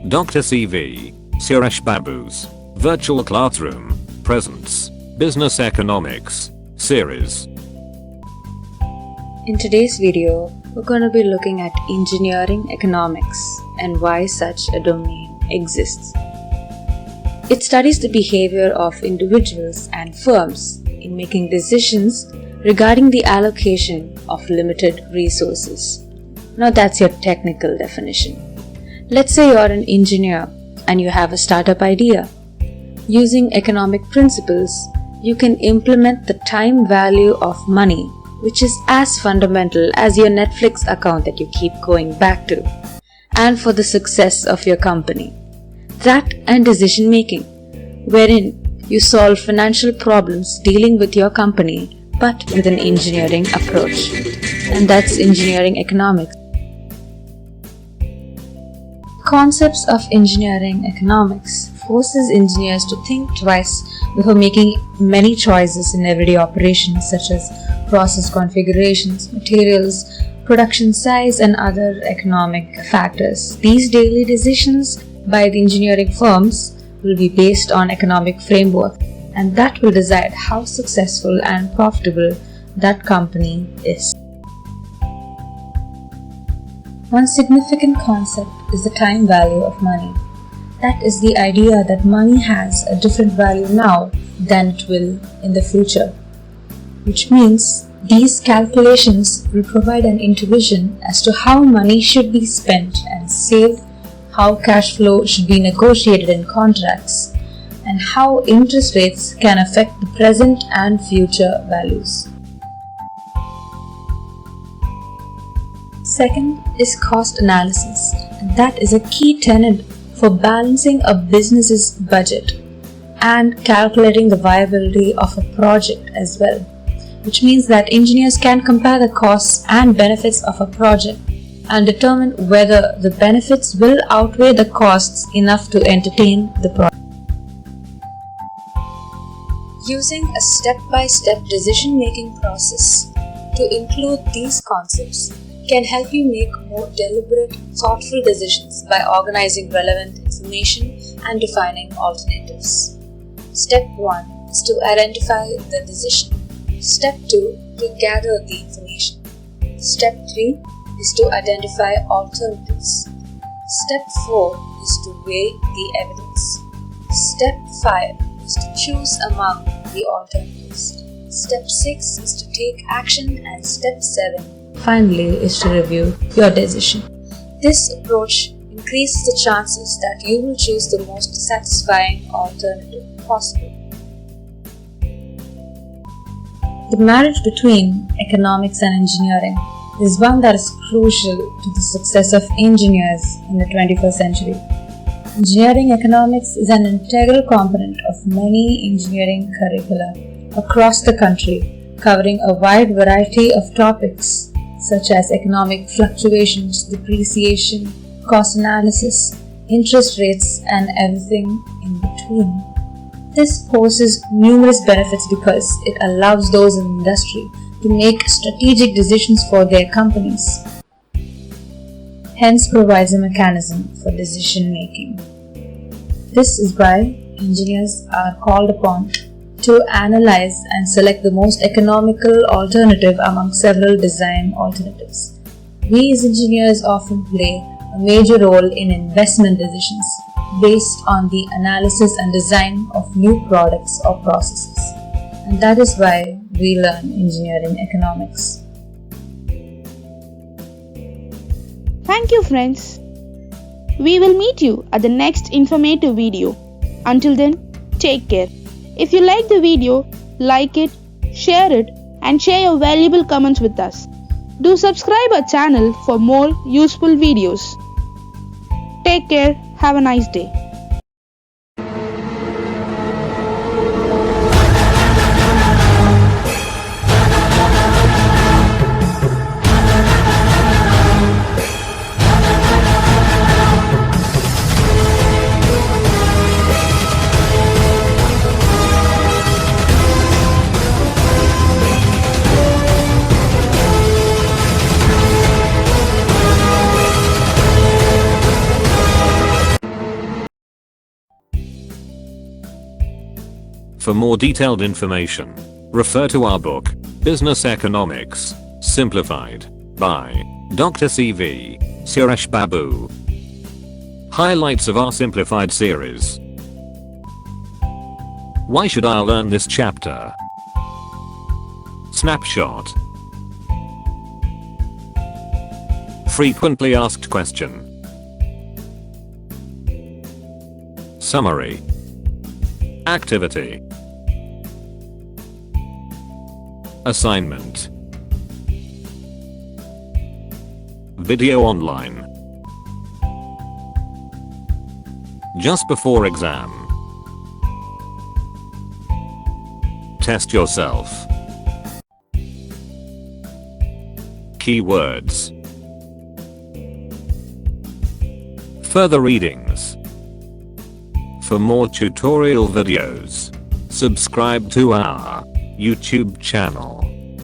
Dr.C.V.Suresh Babu's Virtual Classroom presents Business Economics series. In today's video, we're going to be looking at engineering economics and why such a domain exists. It studies the behavior of individuals and firms in making decisions regarding the allocation of limited resources. Now that's your technical definition. Let's say you're an engineer and you have a startup idea. Using economic principles, you can implement the time value of money, which is as fundamental as your Netflix account that you keep going back to, and for the success of your company. That and decision making, wherein you solve financial problems dealing with your company but with an engineering approach. And that's engineering economics. Concepts of engineering economics forces engineers to think twice before making many choices in everyday operations such as process configurations, materials, production size, and other economic factors. These daily decisions by the engineering firms will be based on economic framework, and that will decide how successful and profitable that company is. One significant concept is the time value of money. That is the idea that money has a different value now than it will in the future, which means these calculations will provide an intuition as to how money should be spent and saved, how cash flow should be negotiated in contracts, and how interest rates can affect the present and future values. Second is cost analysis, and that is a key tenet for balancing a business's budget and calculating the viability of a project as well, which means that engineers can compare the costs and benefits of a project and determine whether the benefits will outweigh the costs enough to entertain the project. Using a step-by-step decision-making process to include these concepts can help you make more deliberate, thoughtful decisions by organizing relevant information and defining alternatives. Step 1 is to identify the decision. Step 2 to gather the information. Step 3 is to identify alternatives. Step 4 is to weigh the evidence. Step 5 is to choose among the alternatives. Step 6 is to take action, and Step 7 finally is to review your decision. This approach increases the chances that you will choose the most satisfying alternative possible. The marriage between economics and engineering is one that is crucial to the success of engineers in the 21st century. Engineering economics is an integral component of many engineering curricula across the country, covering a wide variety of topics such as economic fluctuations, depreciation, cost analysis, interest rates, and everything in between. This poses numerous benefits because it allows those in the industry to make strategic decisions for their companies, hence provides a mechanism for decision making. This is why engineers are called upon to analyze and select the most economical alternative among several design alternatives. We as engineers often play a major role in investment decisions based on the analysis and design of new products or processes. And that is why we learn engineering economics. Thank you, friends. We will meet you at the next informative video. Until then, take care. If you like the video, like it, share it, and share your valuable comments with us. Do subscribe our channel for more useful videos. Take care. Have a nice day. For more detailed information, refer to our book, Business Economics, Simplified, by Dr.C.V.Suresh Babu. Highlights of our Simplified series. Why should I learn this chapter? Snapshot. Frequently asked question. Summary. Activity. Assignment. Video online. Just before exam. Test yourself. Keywords. Further readings. For more tutorial videos, subscribe to our YouTube channel.